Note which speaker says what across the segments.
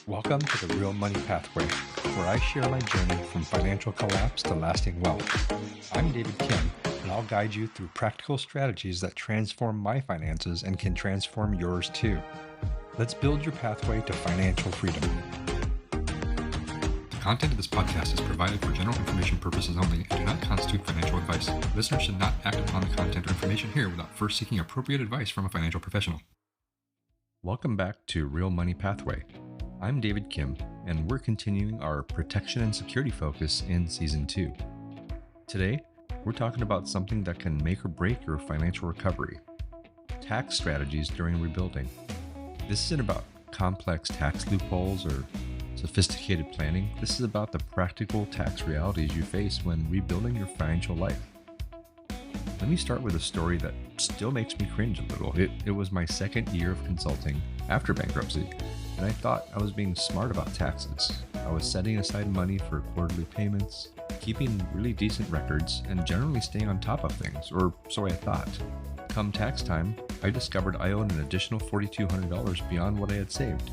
Speaker 1: Welcome to the Real Money Pathway, where I share my journey from financial collapse to lasting wealth. I'm David Kim, and I'll guide you through practical strategies that transform my finances and can transform yours too. Let's build your pathway to financial freedom.
Speaker 2: The content of this podcast is provided for general information purposes only and do not constitute financial advice. Listeners should not act upon the content or information here without first seeking appropriate advice from a financial professional.
Speaker 1: Welcome back to Real Money Pathway. I'm David Kim, and we're continuing our protection and security focus in Season 2. Today, we're talking about something that can make or break your financial recovery: tax strategies during rebuilding. This isn't about complex tax loopholes or sophisticated planning. This is about the practical tax realities you face when rebuilding your financial life. Let me start with a story that still makes me cringe a little. It was my second year of consulting after bankruptcy, and I thought I was being smart about taxes. I was setting aside money for quarterly payments, keeping really decent records, and generally staying on top of things, or so I thought. Come tax time, I discovered I owed an additional $4,200 beyond what I had saved,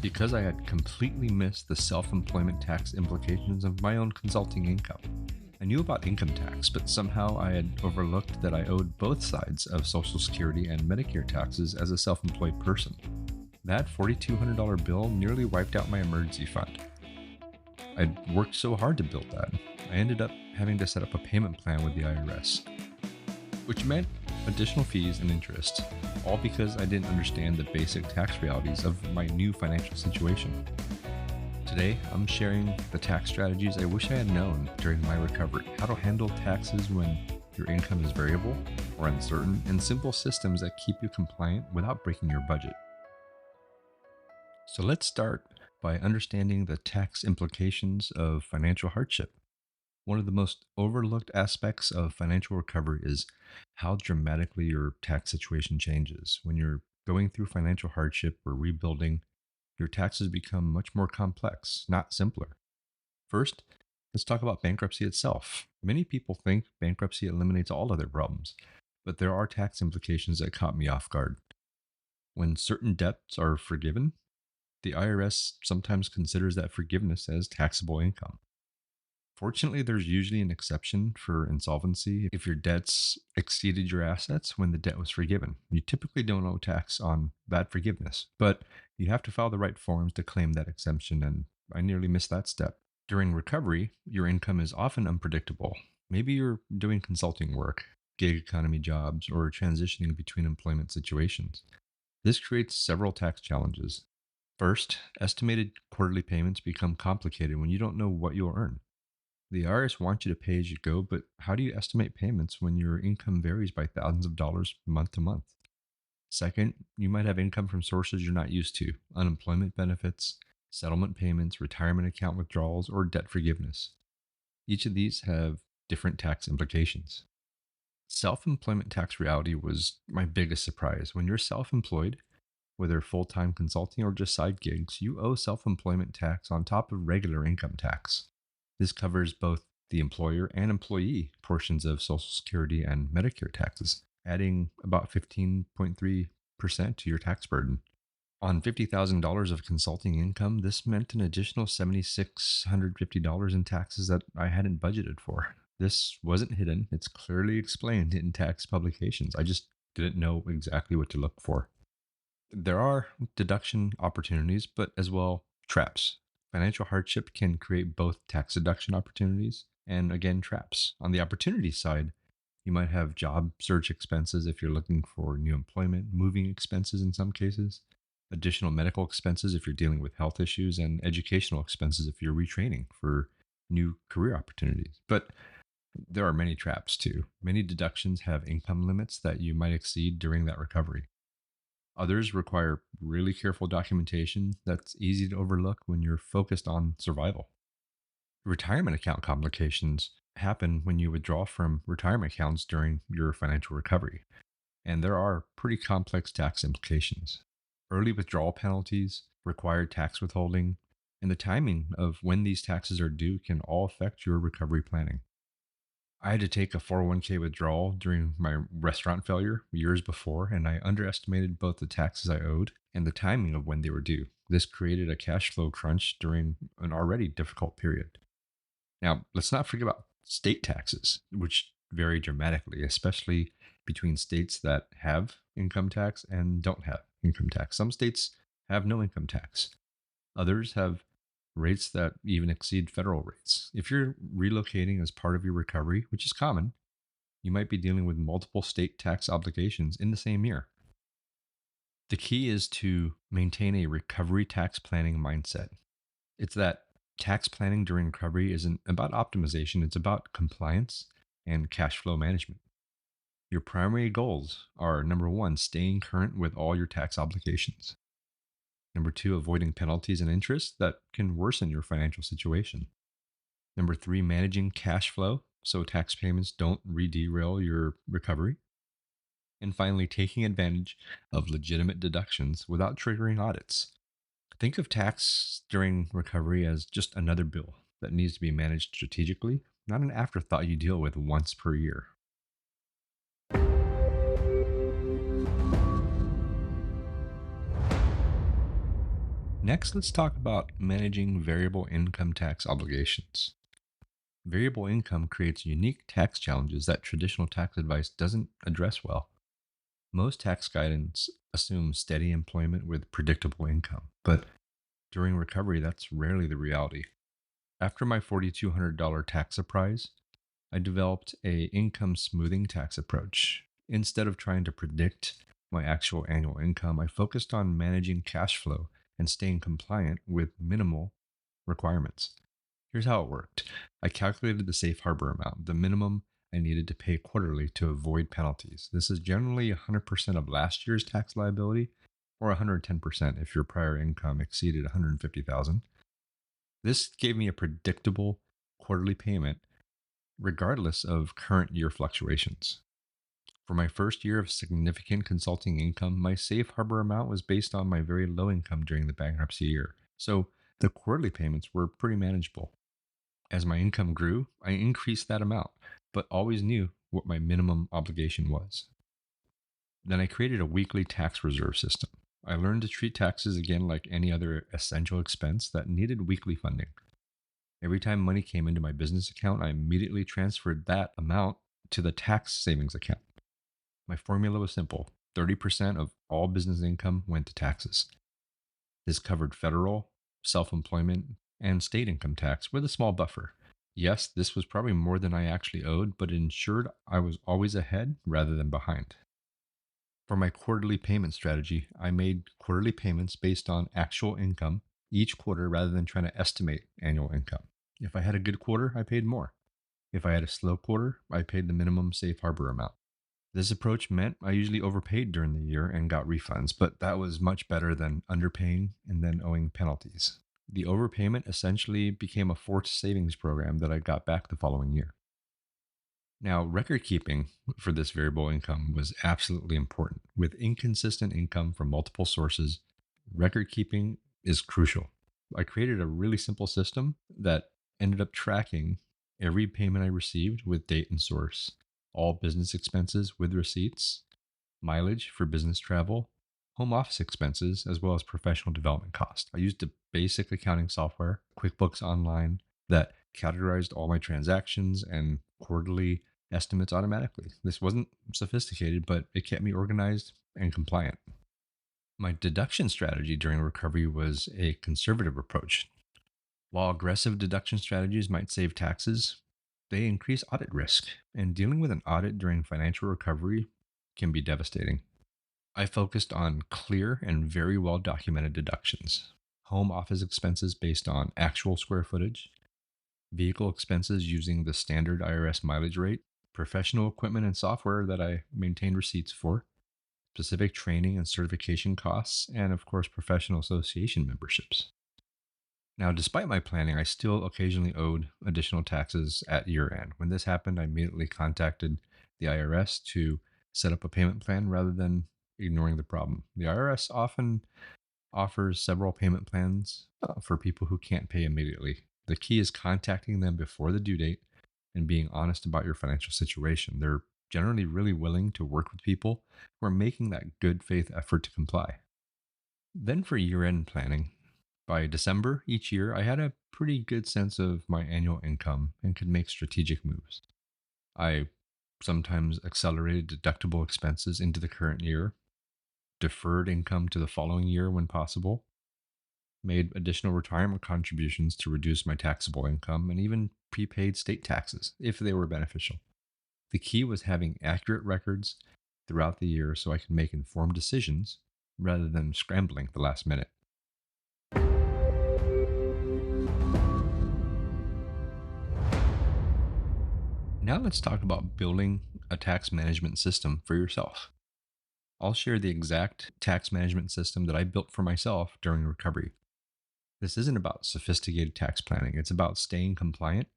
Speaker 1: because I had completely missed the self-employment tax implications of my own consulting income. I knew about income tax, but somehow I had overlooked that I owed both sides of Social Security and Medicare taxes as a self-employed person. That $4,200 bill nearly wiped out my emergency fund. I'd worked so hard to build that. I ended up having to set up a payment plan with the IRS, which meant additional fees and interest, all because I didn't understand the basic tax realities of my new financial situation. Today, I'm sharing the tax strategies I wish I had known during my recovery, how to handle taxes when your income is variable or uncertain, and simple systems that keep you compliant without breaking your budget. So let's start by understanding the tax implications of financial hardship. One of the most overlooked aspects of financial recovery is how dramatically your tax situation changes. When you're going through financial hardship or rebuilding, your taxes become much more complex, not simpler. First, let's talk about bankruptcy itself. Many people think bankruptcy eliminates all other problems, but there are tax implications that caught me off guard. When certain debts are forgiven, the IRS sometimes considers that forgiveness as taxable income. Fortunately, there's usually an exception for insolvency if your debts exceeded your assets when the debt was forgiven. You typically don't owe tax on that forgiveness, but you have to file the right forms to claim that exemption, and I nearly missed that step. During recovery, your income is often unpredictable. Maybe you're doing consulting work, gig economy jobs, or transitioning between employment situations. This creates several tax challenges. First, estimated quarterly payments become complicated when you don't know what you'll earn. The IRS wants you to pay as you go, but how do you estimate payments when your income varies by thousands of dollars month to month? Second, you might have income from sources you're not used to: unemployment benefits, settlement payments, retirement account withdrawals, or debt forgiveness. Each of these have different tax implications. Self-employment tax reality was my biggest surprise. When you're self-employed, whether full-time consulting or just side gigs, you owe self-employment tax on top of regular income tax. This covers both the employer and employee portions of Social Security and Medicare taxes, adding about 15.3% to your tax burden. On $50,000 of consulting income, this meant an additional $7,650 in taxes that I hadn't budgeted for. This wasn't hidden. It's clearly explained in tax publications. I just didn't know exactly what to look for. There are deduction opportunities, but as well, traps. Financial hardship can create both tax deduction opportunities and, again, traps. On the opportunity side, you might have job search expenses if you're looking for new employment, moving expenses in some cases, additional medical expenses if you're dealing with health issues, and educational expenses if you're retraining for new career opportunities. But there are many traps too. Many deductions have income limits that you might exceed during that recovery. Others require really careful documentation that's easy to overlook when you're focused on survival. Retirement account complications happen when you withdraw from retirement accounts during your financial recovery, and there are pretty complex tax implications. Early withdrawal penalties, required tax withholding, and the timing of when these taxes are due can all affect your recovery planning. I had to take a 401k withdrawal during my restaurant failure years before, and I underestimated both the taxes I owed and the timing of when they were due. This created a cash flow crunch during an already difficult period. Now, let's not forget about state taxes, which vary dramatically, especially between states that have income tax and don't have income tax. Some states have no income tax, others have rates that even exceed federal rates. If you're relocating as part of your recovery, which is common, you might be dealing with multiple state tax obligations in the same year. The key is to maintain a recovery tax planning mindset. It's that tax planning during recovery isn't about optimization, it's about compliance and cash flow management. Your primary goals are number one, staying current with all your tax obligations. Number two, avoiding penalties and interest that can worsen your financial situation. Number three, managing cash flow so tax payments don't derail your recovery. And finally, taking advantage of legitimate deductions without triggering audits. Think of tax during recovery as just another bill that needs to be managed strategically, not an afterthought you deal with once per year. Next, let's talk about managing variable income tax obligations. Variable income creates unique tax challenges that traditional tax advice doesn't address well. Most tax guidance assumes steady employment with predictable income, but during recovery, that's rarely the reality. After my $4,200 tax surprise, I developed a income smoothing tax approach. Instead of trying to predict my actual annual income, I focused on managing cash flow and staying compliant with minimal requirements. Here's how it worked. I calculated the safe harbor amount, the minimum I needed to pay quarterly to avoid penalties. This is generally 100% of last year's tax liability or 110% if your prior income exceeded 150,000. This gave me a predictable quarterly payment regardless of current year fluctuations. For my first year of significant consulting income, my safe harbor amount was based on my very low income during the bankruptcy year. So the quarterly payments were pretty manageable. As my income grew, I increased that amount, but always knew what my minimum obligation was. Then I created a weekly tax reserve system. I learned to treat taxes again like any other essential expense that needed weekly funding. Every time money came into my business account, I immediately transferred that amount to the tax savings account. My formula was simple: 30% of all business income went to taxes. This covered federal, self employment, and state income tax with a small buffer. Yes, this was probably more than I actually owed, but it ensured I was always ahead rather than behind. For my quarterly payment strategy, I made quarterly payments based on actual income each quarter rather than trying to estimate annual income. If I had a good quarter, I paid more. If I had a slow quarter, I paid the minimum safe harbor amount. This approach meant I usually overpaid during the year and got refunds, but that was much better than underpaying and then owing penalties. The overpayment essentially became a forced savings program that I got back the following year. Now, record keeping for this variable income was absolutely important. With inconsistent income from multiple sources, record keeping is crucial. I created a really simple system that ended up tracking every payment I received with date and source, all business expenses with receipts, mileage for business travel, home office expenses, as well as professional development costs. I used a basic accounting software, QuickBooks Online, that categorized all my transactions and quarterly estimates automatically. This wasn't sophisticated, but it kept me organized and compliant. My deduction strategy during recovery was a conservative approach. While aggressive deduction strategies might save taxes, they increase audit risk, and dealing with an audit during financial recovery can be devastating. I focused on clear and very well documented deductions, home office expenses based on actual square footage, vehicle expenses using the standard IRS mileage rate, professional equipment and software that I maintained receipts for, specific training and certification costs, and of course, professional association memberships. Now, despite my planning, I still occasionally owed additional taxes at year end. When this happened, I immediately contacted the IRS to set up a payment plan rather than ignoring the problem. The IRS often offers several payment plans for people who can't pay immediately. The key is contacting them before the due date and being honest about your financial situation. They're generally really willing to work with people who are making that good faith effort to comply. Then for year end planning, By December each year, I had a pretty good sense of my annual income and could make strategic moves. I sometimes accelerated deductible expenses into the current year, deferred income to the following year when possible, made additional retirement contributions to reduce my taxable income, and even prepaid state taxes if they were beneficial. The key was having accurate records throughout the year so I could make informed decisions rather than scrambling at the last minute. Now let's talk about building a tax management system for yourself. I'll share the exact tax management system that I built for myself during recovery. This isn't about sophisticated tax planning, it's about staying compliant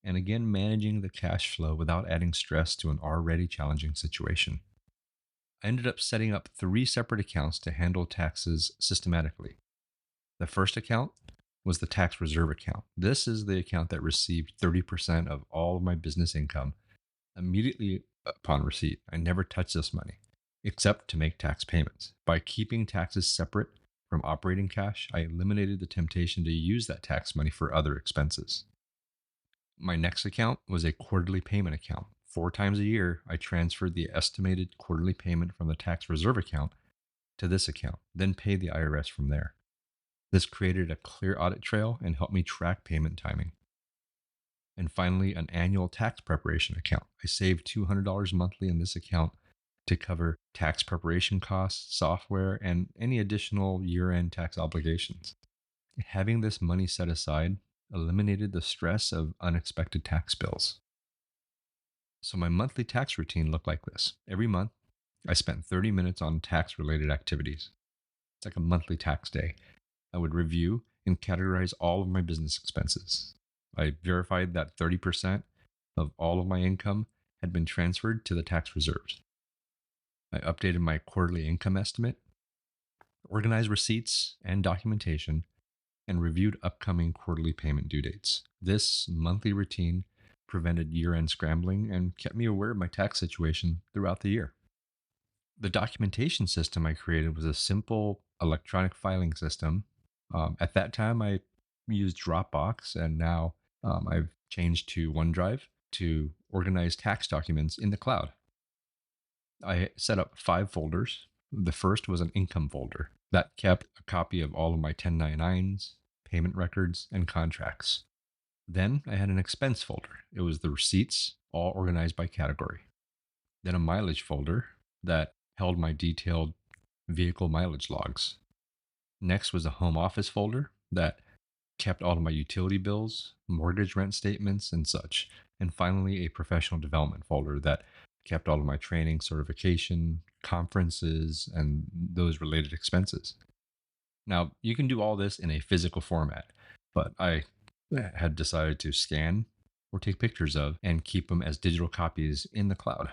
Speaker 1: and again managing the cash flow without adding stress to an already challenging situation. I ended up setting up three separate accounts to handle taxes systematically. The first account was the tax reserve account. This is the account that received 30% of all of my business income immediately upon receipt. I never touched this money except to make tax payments. By keeping taxes separate from operating cash, I eliminated the temptation to use that tax money for other expenses. My next account was a quarterly payment account. Four times a year, I transferred the estimated quarterly payment from the tax reserve account to this account, then paid the IRS from there. This created a clear audit trail and helped me track payment timing. And finally, an annual tax preparation account. I saved $200 monthly in this account to cover tax preparation costs, software, and any additional year end tax obligations. Having this money set aside eliminated the stress of unexpected tax bills. So, my monthly tax routine looked like this. Every month, I spent 30 minutes on tax related activities. It's like a monthly tax day. I would review and categorize all of my business expenses. I verified that 30% of all of my income had been transferred to the tax reserves. I updated my quarterly income estimate, organized receipts and documentation, and reviewed upcoming quarterly payment due dates. This monthly routine prevented year end scrambling and kept me aware of my tax situation throughout the year. The documentation system I created was a simple electronic filing system. At that time, I used Dropbox, and now I've changed to OneDrive to organize tax documents in the cloud. I set up five folders. The first was an income folder that kept a copy of all of my 1099s, payment records, and contracts. Then I had an expense folder. It was the receipts, all organized by category. Then a mileage folder that held my detailed vehicle mileage logs. Next was a home office folder that kept all of my utility bills, mortgage rent statements, and such. And finally, a professional development folder that kept all of my training, certification, conferences, and those related expenses. Now, you can do all this in a physical format, but I had decided to scan or take pictures of and keep them as digital copies in the cloud.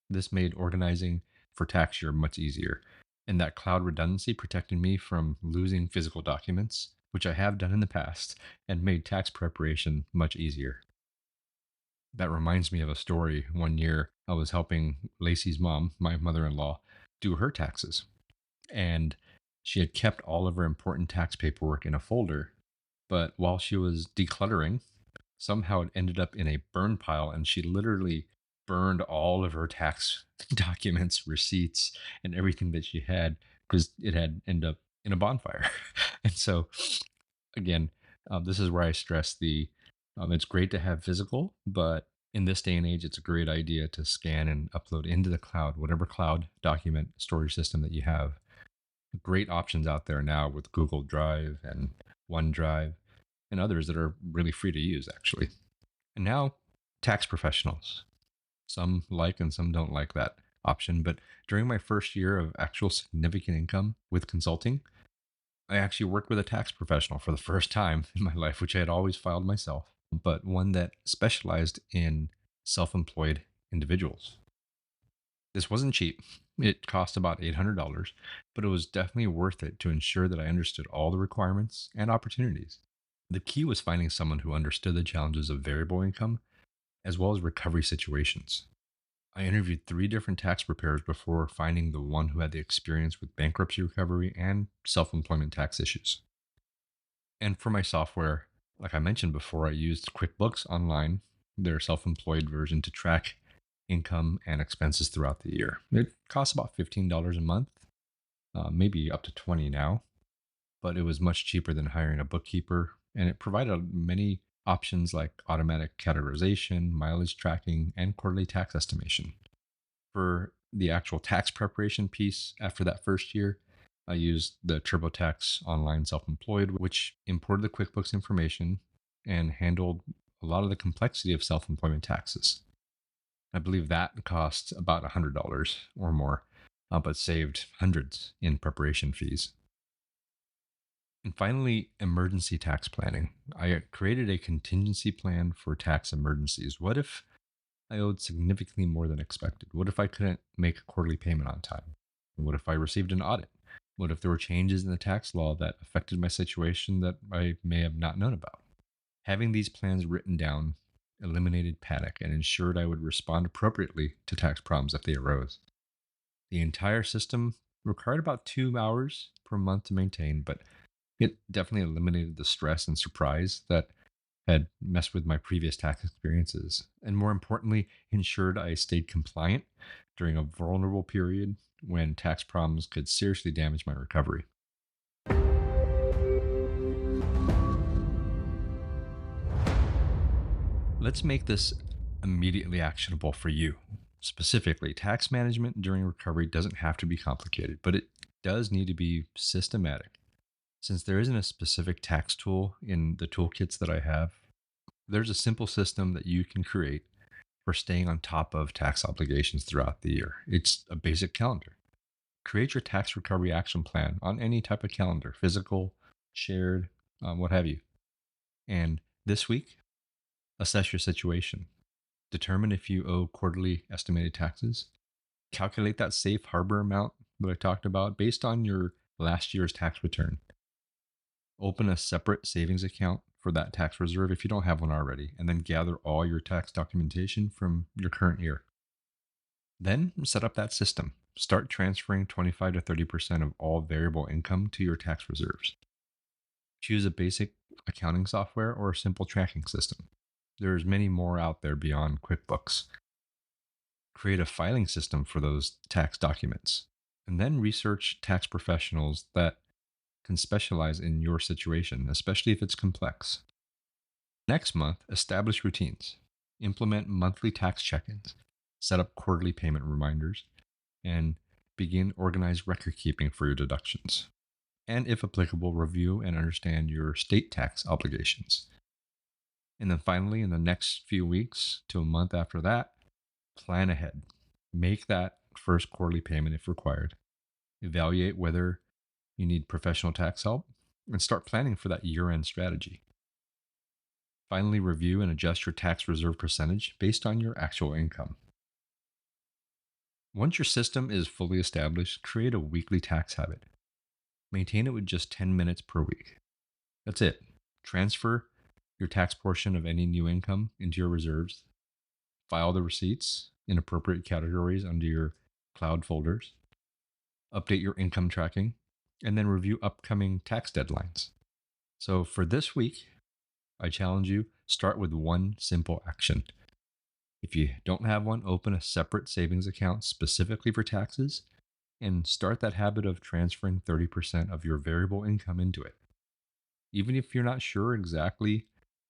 Speaker 1: This made organizing for tax year much easier. And that cloud redundancy protected me from losing physical documents, which I have done in the past, and made tax preparation much easier. That reminds me of a story. One year, I was helping Lacey's mom, my mother in law, do her taxes. And she had kept all of her important tax paperwork in a folder. But while she was decluttering, somehow it ended up in a burn pile, and she literally burned all of her tax documents, receipts, and everything that she had because it had ended up in a bonfire. And so, again, this is where I stress it's great to have physical, but in this day and age, it's a great idea to scan and upload into the cloud, whatever cloud document storage system that you have. Great options out there now with Google Drive and OneDrive and others that are really free to use, actually. And now, tax professionals. Some like and some don't like that option. But during my first year of actual significant income with consulting, I actually worked with a tax professional for the first time in my life, which I had always filed myself, but one that specialized in self employed individuals. This wasn't cheap. It cost about $800, but it was definitely worth it to ensure that I understood all the requirements and opportunities. The key was finding someone who understood the challenges of variable income as well as recovery situations. I interviewed three different tax preparers before finding the one who had the experience with bankruptcy recovery and self employment tax issues. And for my software, like I mentioned before, I used QuickBooks Online, their self employed version, to track income and expenses throughout the year. It costs about $15 a month, maybe up to 20 now, but it was much cheaper than hiring a bookkeeper. And it provided many options like automatic categorization, mileage tracking, and quarterly tax estimation. For the actual tax preparation piece after that first year, I used the TurboTax Online Self Employed, which imported the QuickBooks information and handled a lot of the complexity of self employment taxes. I believe that cost about $100 or more, but saved hundreds in preparation fees. And finally, emergency tax planning. I created a contingency plan for tax emergencies. What if I owed significantly more than expected? What if I couldn't make a quarterly payment on time? What if I received an audit? What if there were changes in the tax law that affected my situation that I may have not known about? Having these plans written down eliminated panic and ensured I would respond appropriately to tax problems if they arose. The entire system required about 2 hours per month to maintain, but it definitely eliminated the stress and surprise that had messed with my previous tax experiences. And more importantly, ensured I stayed compliant during a vulnerable period when tax problems could seriously damage my recovery. Let's make this immediately actionable for you. Specifically, tax management during recovery doesn't have to be complicated, but it does need to be systematic. Since there isn't a specific tax tool in the toolkits that I have, there's a simple system that you can create for staying on top of tax obligations throughout the year. It's a basic calendar. Create your tax recovery action plan on any type of calendar, physical, shared, what have you. And this week, assess your situation. Determine if you owe quarterly estimated taxes. Calculate that safe harbor amount that I talked about based on your last year's tax return. Open a separate savings account for that tax reserve if you don't have one already, and then gather all your tax documentation from your current year. Then set up that system. Start transferring 25 to 30% of all variable income to your tax reserves. Choose a basic accounting software or a simple tracking system. There's many more out there beyond QuickBooks. Create a filing system for those tax documents, and then research tax professionals that can specialize in your situation, especially if it's complex. Next month, establish routines. Implement monthly tax check ins, set up quarterly payment reminders, and begin organized record keeping for your deductions. And if applicable, review and understand your state tax obligations. And then finally, in the next few weeks to a month after that, plan ahead. Make that first quarterly payment if required. Evaluate whether you need professional tax help and start planning for that year end strategy. Finally, review and adjust your tax reserve percentage based on your actual income. Once your system is fully established, create a weekly tax habit. Maintain it with just 10 minutes per week. That's it. Transfer your tax portion of any new income into your reserves. File the receipts in appropriate categories under your cloud folders. Update your income tracking, and then review upcoming tax deadlines. So for this week, I challenge you, start with one simple action. If you don't have one, open a separate savings account specifically for taxes and start that habit of transferring 30% of your variable income into it. Even if you're not sure exactly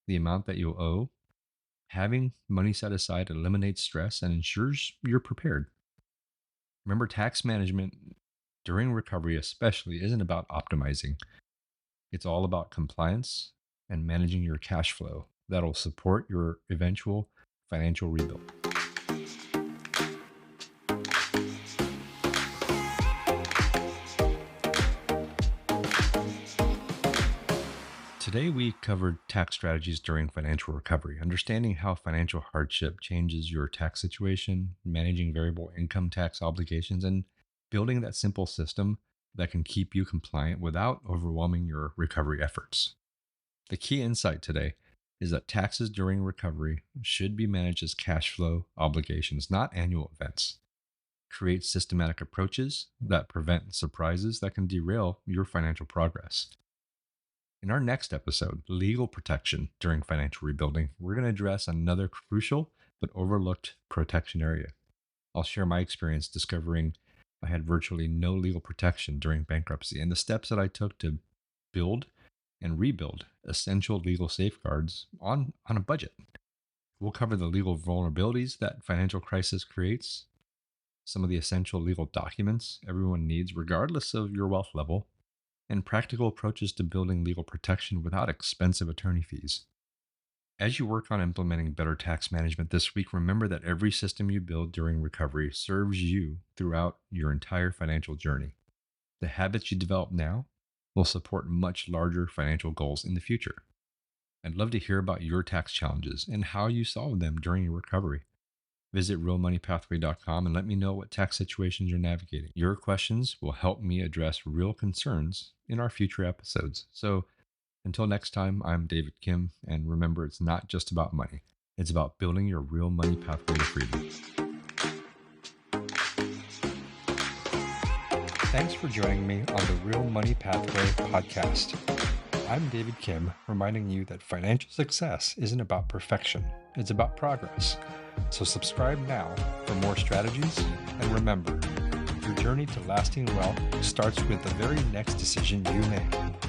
Speaker 1: the amount that you'll owe, having money set aside eliminates stress and ensures you're prepared. Remember, tax management during recovery, especially, isn't about optimizing. It's all about compliance and managing your cash flow that'll support your eventual financial rebuild. Today, we covered tax strategies during financial recovery, understanding how financial hardship changes your tax situation, managing variable income tax obligations, and building that simple system that can keep you compliant without overwhelming your recovery efforts. The key insight today is that taxes during recovery should be managed as cash flow obligations, not annual events. Create systematic approaches that prevent surprises that can derail your financial progress. In our next episode, legal protection during financial rebuilding, we're going to address another crucial but overlooked protection area. I'll share my experience discovering I had virtually no legal protection during bankruptcy and the steps that I took to build and rebuild essential legal safeguards on a budget. We'll cover the legal vulnerabilities that financial crisis creates, some of the essential legal documents everyone needs, regardless of your wealth level, and practical approaches to building legal protection without expensive attorney fees. As you work on implementing better tax management this week, remember that every system you build during recovery serves you throughout your entire financial journey. The habits you develop now will support much larger financial goals in the future. I'd love to hear about your tax challenges and how you solve them during your recovery. Visit realmoneypathway.com and let me know what tax situations you're navigating. Your questions will help me address real concerns in our future episodes. So until next time, I'm David Kim, and remember, it's not just about money. It's about building your real money pathway to freedom. Thanks for joining me on the Real Money Pathway podcast. I'm David Kim, reminding you that financial success isn't about perfection, it's about progress. So subscribe now for more strategies, and remember, your journey to lasting wealth starts with the very next decision you make.